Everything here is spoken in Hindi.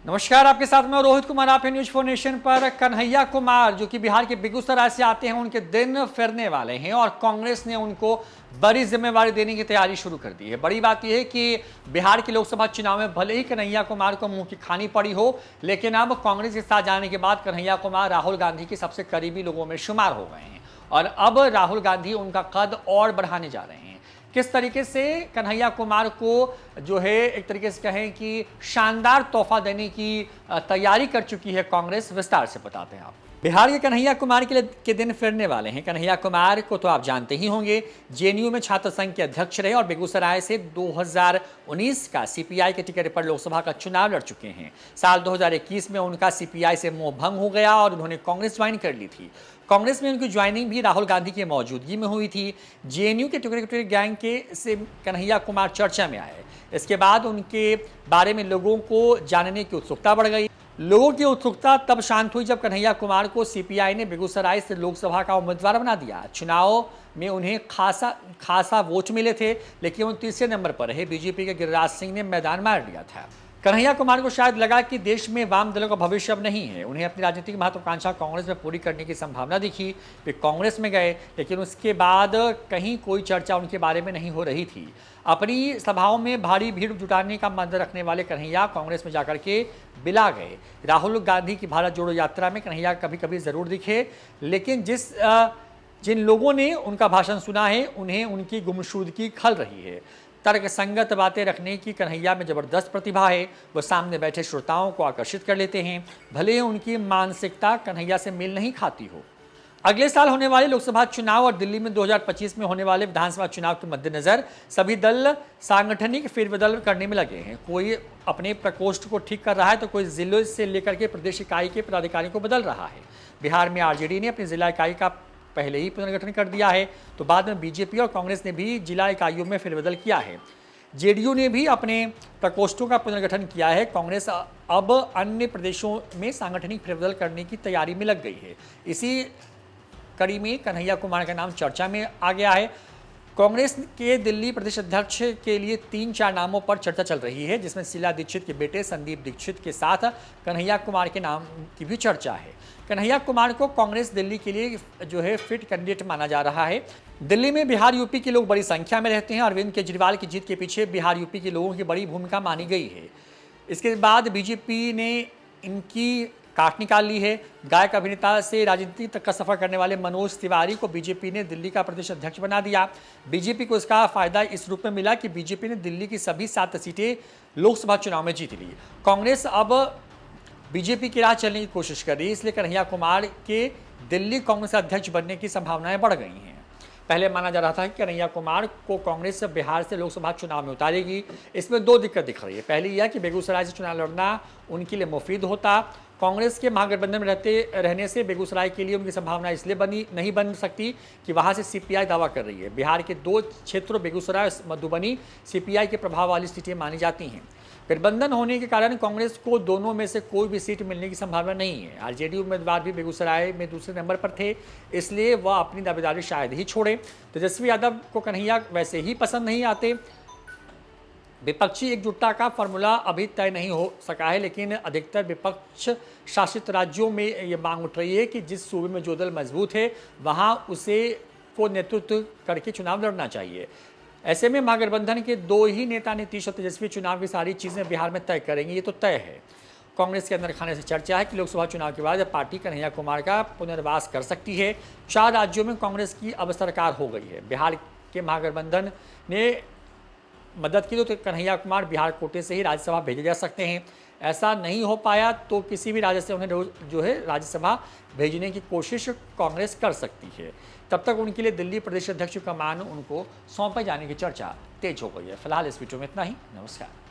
नमस्कार, आपके साथ में रोहित कुमार। आप है न्यूज फॉर नेशन पर। कन्हैया कुमार जो कि बिहार के बेगूसराय से आते हैं, उनके दिन फिरने वाले हैं और कांग्रेस ने उनको बड़ी जिम्मेवारी देने की तैयारी शुरू कर दी है। बड़ी बात यह है कि बिहार के लोकसभा चुनाव में भले ही कन्हैया कुमार को मुंह की खानी पड़ी हो, लेकिन अब कांग्रेस के साथ जाने के बाद कन्हैया कुमार राहुल गांधी के सबसे करीबी लोगों में शुमार हो गए हैं और अब राहुल गांधी उनका कद और बढ़ाने जा रहे हैं। किस तरीके से कन्हैया कुमार को जो है एक तरीके से कहें कि शानदार तोहफा देने की तैयारी कर चुकी है कांग्रेस, विस्तार से बताते हैं आप। बिहार के कन्हैया कुमार के दिन फिरने वाले हैं। कन्हैया कुमार को तो आप जानते ही होंगे, जेएनयू में छात्र संघ के अध्यक्ष रहे और बेगूसराय से 2019 का सीपीआई के टिकट पर लोकसभा का चुनाव लड़ चुके हैं। साल 2021 में उनका सीपीआई से मोह भंग हो गया और उन्होंने कांग्रेस ज्वाइन कर ली थी। कांग्रेस में उनकी ज्वाइनिंग भी राहुल गांधी की मौजूदगी में हुई थी। जेएनयू के टुकड़े गैंग के से कन्हैया कुमार चर्चा में आए। इसके बाद उनके बारे में लोगों को जानने की उत्सुकता बढ़ गई। लोगों की उत्सुकता तब शांत हुई जब कन्हैया कुमार को सीपीआई ने बेगूसराय से लोकसभा का उम्मीदवार बना दिया। चुनाव में उन्हें खासा वोट मिले थे, लेकिन वो तीसरे नंबर पर रहे। बीजेपी के गिरिराज सिंह ने मैदान मार दिया था। कन्हैया कुमार को शायद लगा कि देश में वाम दलों का भविष्य अब नहीं है। उन्हें अपनी राजनीतिक महत्वाकांक्षा कांग्रेस में पूरी करने की संभावना दिखी। वे कांग्रेस में गए, लेकिन उसके बाद कहीं कोई चर्चा उनके बारे में नहीं हो रही थी। अपनी सभाओं में भारी भीड़ जुटाने का मंत्र रखने वाले कन्हैया कांग्रेस में जाकर के बिला गए। राहुल गांधी की भारत जोड़ो यात्रा में कन्हैया कभी कभी जरूर दिखे, लेकिन जिन लोगों ने उनका भाषण सुना है उन्हें उनकी गुमशुदगी खल रही है। तर्क संगत बातें रखने की कन्हैया में जबरदस्त प्रतिभा है। वह सामने बैठे श्रोताओं को आकर्षित कर लेते हैं, भले ही उनकी मानसिकता कन्हैया से मेल नहीं खाती हो। अगले साल होने वाले लोकसभा चुनाव और दिल्ली में 2025 में होने वाले विधानसभा चुनाव के मद्देनजर सभी दल सांगठनिक फेरबदल करने में लगे हैं। कोई अपने प्रकोष्ठ को ठीक कर रहा है तो कोई जिले से लेकर के प्रदेश इकाई के पदाधिकारियों को बदल रहा है। बिहार में आरजेडी ने अपनी जिला इकाई का पहले ही पुनर्गठन कर दिया है, तो बाद में बीजेपी और कांग्रेस ने भी जिला इकाइयों में फेरबदल किया है। जेडीयू ने भी अपने प्रकोष्ठों का पुनर्गठन किया है। कांग्रेस अब अन्य प्रदेशों में सांगठनिक फेरबदल करने की तैयारी में लग गई है। इसी कड़ी में कन्हैया कुमार का नाम चर्चा में आ गया है। कांग्रेस के दिल्ली प्रदेश अध्यक्ष के लिए 3-4 नामों पर चर्चा चल रही है, जिसमें शीला दीक्षित के बेटे संदीप दीक्षित के साथ कन्हैया कुमार के नाम की भी चर्चा है। कन्हैया कुमार को कांग्रेस दिल्ली के लिए जो है फिट कैंडिडेट माना जा रहा है। दिल्ली में बिहार यूपी के लोग बड़ी संख्या में रहते हैं। अरविंद केजरीवाल की जीत के पीछे बिहार यूपी के लोगों की बड़ी भूमिका मानी गई है। इसके बाद बीजेपी ने इनकी काट निकाल ली है। गायक अभिनेता से राजनीति तक का सफर करने वाले मनोज तिवारी को बीजेपी ने दिल्ली का प्रदेश अध्यक्ष बना दिया। बीजेपी को इसका फायदा इस रूप में मिला कि बीजेपी ने दिल्ली की सभी 7 सीटें लोकसभा चुनाव में जीत ली। कांग्रेस अब बीजेपी की राह चलने की कोशिश कर रही है, इसलिए कन्हैया कुमार के दिल्ली कांग्रेस अध्यक्ष बनने की संभावनाएं बढ़ गई हैं। पहले माना जा रहा था कि कन्हैया कुमार को कांग्रेस बिहार से लोकसभा चुनाव में उतारेगी। इसमें 2 दिक्कत दिख रही है। पहली यह कि बेगूसराय से चुनाव लड़ना उनके लिए मुफीद होता। कांग्रेस के महागठबंधन में रहने से बेगूसराय के लिए उनकी संभावना इसलिए नहीं बन सकती कि वहां से सीपीआई दावा कर रही है। बिहार के 2 क्षेत्रों बेगूसराय और मधुबनी सीपीआई के प्रभाव वाली सीटें मानी जाती हैं। गठबंधन होने के कारण कांग्रेस को दोनों में से कोई भी सीट मिलने की संभावना नहीं है। आरजेडी उम्मीदवार भी बेगूसराय में दूसरे नंबर पर थे, इसलिए वह अपनी दावेदारी शायद ही छोड़े। तेजस्वी यादव को कन्हैया वैसे ही पसंद नहीं आते। विपक्षी एकजुटता का फॉर्मूला अभी तय नहीं हो सका है, लेकिन अधिकतर विपक्ष शासित राज्यों में ये मांग उठ रही है कि जिस सूबे में जो दल मजबूत है वहां उसे को नेतृत्व करके चुनाव लड़ना चाहिए। ऐसे में महागठबंधन के 2 ही नेता नीतीश और तेजस्वी चुनाव की सारी चीजें बिहार में तय करेंगे, ये तो तय है। कांग्रेस के अंदर खाने से चर्चा है कि लोकसभा चुनाव के बाद पार्टी कन्हैया कुमार का पुनर्वास कर सकती है। 4 राज्यों में कांग्रेस की अब सरकार हो गई है। बिहार के महागठबंधन ने मदद की तो कन्हैया कुमार बिहार कोटे से ही राज्यसभा भेजे जा सकते हैं। ऐसा नहीं हो पाया तो किसी भी राज्य से उन्हें जो है राज्यसभा भेजने की कोशिश कांग्रेस कर सकती है। तब तक उनके लिए दिल्ली प्रदेश अध्यक्ष का मान उनको सौंपे जाने की चर्चा तेज हो गई है। फिलहाल इस वीडियो में इतना ही। नमस्कार।